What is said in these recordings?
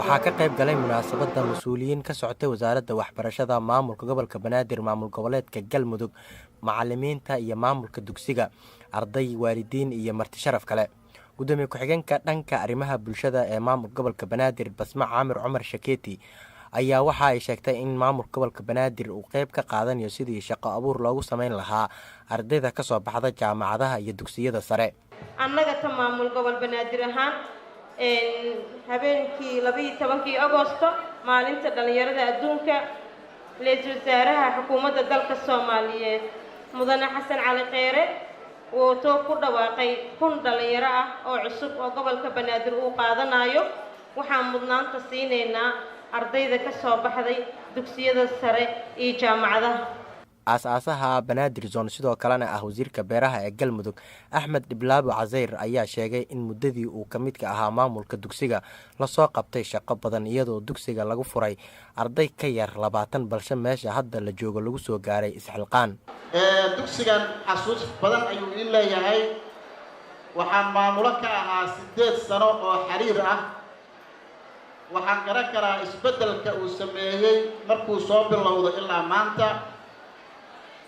waxaa ka qayb galay munaasabadda mas-uuliyiin ka socotay wasaaradda waxbarashada, maamulka gobolka Banaadir, maamul goboleedka Galmudug, macallimiinta iyo maamulka dugsiga, arday, waalidiin iyo marti sharaf kale. Gudoomiye ku-xigeenka dhanka arrimaha bulshada ee maamulka gobolka Banaadir, Basma Caamir Cumar Shakeeti, ayaa waxa ay sheegtay in maamulka gobolka Banaadir uu qayb ka qaadanayo sidii shaqo abuur loogu sameyn lahaa ardayda ka soo baxda jaamacadaha iyo dugsiyada sare. annaga ta maamul gobol Banaadir ahaan habeenkii 12 Agoosto maalinta dhalinyarada adduunka, ra'iisul wasaaraha xukuumadda dalka Soomaaliyeed Mudane Xasan Cali Kheyre oo ku dhawaaqay 1,000 dhalinyaro ah oo cusub oo gobolka Banaadir uu qaadanayo. waxaan mudnaanta siineynaa ardayda ka soo baxday dugsiyada sare iyo jaamacadaha. aasaasaha Banaadir Zone sidoo kalena ah wasiirka beeraha ee Galmudug Axmed Diblaabo Caseyr ayaa sheegay in muddadii uu ka midka ahaa maamulka dugsiga la soo qabtay shaqo badan, iyadoo dugsiga lagu furay arday ka yar 20 balse meesha hadda la joogo lagu soo gaaray isxilqaan. dugsigan xasuus badan ayuu in leeyahay. waxaan maamulo ka ahaa 8 sano oo xiriir ah. waxaan garan karaa isbeddelka uu sameeyey markuu soo bilowdo ilaa maanta.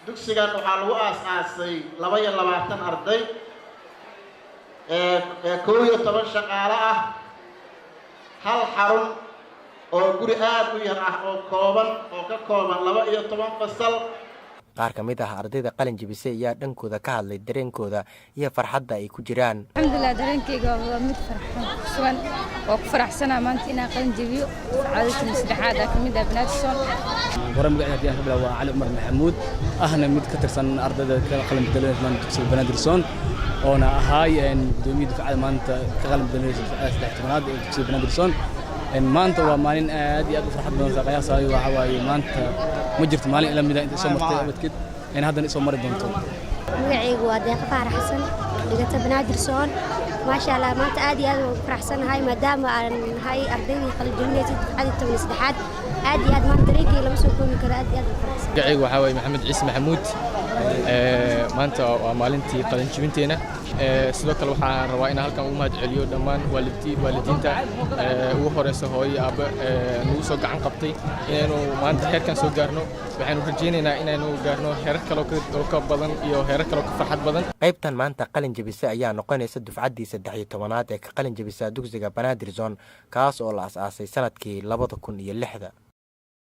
dugsigan waxaa lagu aasaasay 22 arday, 12 shaqaale ah, hal xarun oo guri aad u yar ah oo ka kooban 12 fasal. qaar ka mid ah ardayda qalin jabisay ayaa dhankooda ka hadlay dareenkooda iyo farxadda ay ku jiraan. alxamdulillah, dareenkayga waa mid farxan oo ku faraxsanaa maanta inaan qalin jabiyo caadadii saddexaad ka mid ah Banaadir Zone. hore magacayga hadda waa Cali Umar Maxamuud, ahna mid ka tirsan ardayda ka qalin bedelayay dugsiga Banaadir Zone, oona ahaay gudoomiye dufcada maanta ka qalin bedelayay dufcada 13aad ee dugsiga Banaadir Zone. maanta waa maalin aad iyo aad u farxad badan. qiyaasayo waxa waaye maanta ma jirto maalin ila mid ah inta soo martay abadkid in haddana soo mari doonto. magacaygu waa Deeqa Faarax Xasan, dhigata Banaadir Zone. maasha Allah, maanta aad iyo aad u faraxsanahay maadaama aan nahay ardaydii qalin jabinaysay dufcada 13aad. aad iyo aad maanta dareenkayga lama soo koobi karo. aad iyo aad u faraxsan. magacaygu waxa waaye Maxamed Ciise Maxamuud. maanta waa maalintii qalin jabinteena. sidoo kale waxaan rabaa inaan halkan ugu mahadceliyo dhammaan waalidiinta ugu horeysa hooyo aabbe nagu soo gacan qabtay inaynu maanta heerkan soo gaarno. waxaanu rajaynaynaa inaynu gaarno heerar kale oo ka badan iyo heerar kale oo ka farxad badan. qaybtan maanta qalin jabisa ayaa noqonaysa dufcaddii 13aad ee ka qalin jabisa dugsiga Banaadir Zone, kaas oo la aasaasay sanadkii 2006.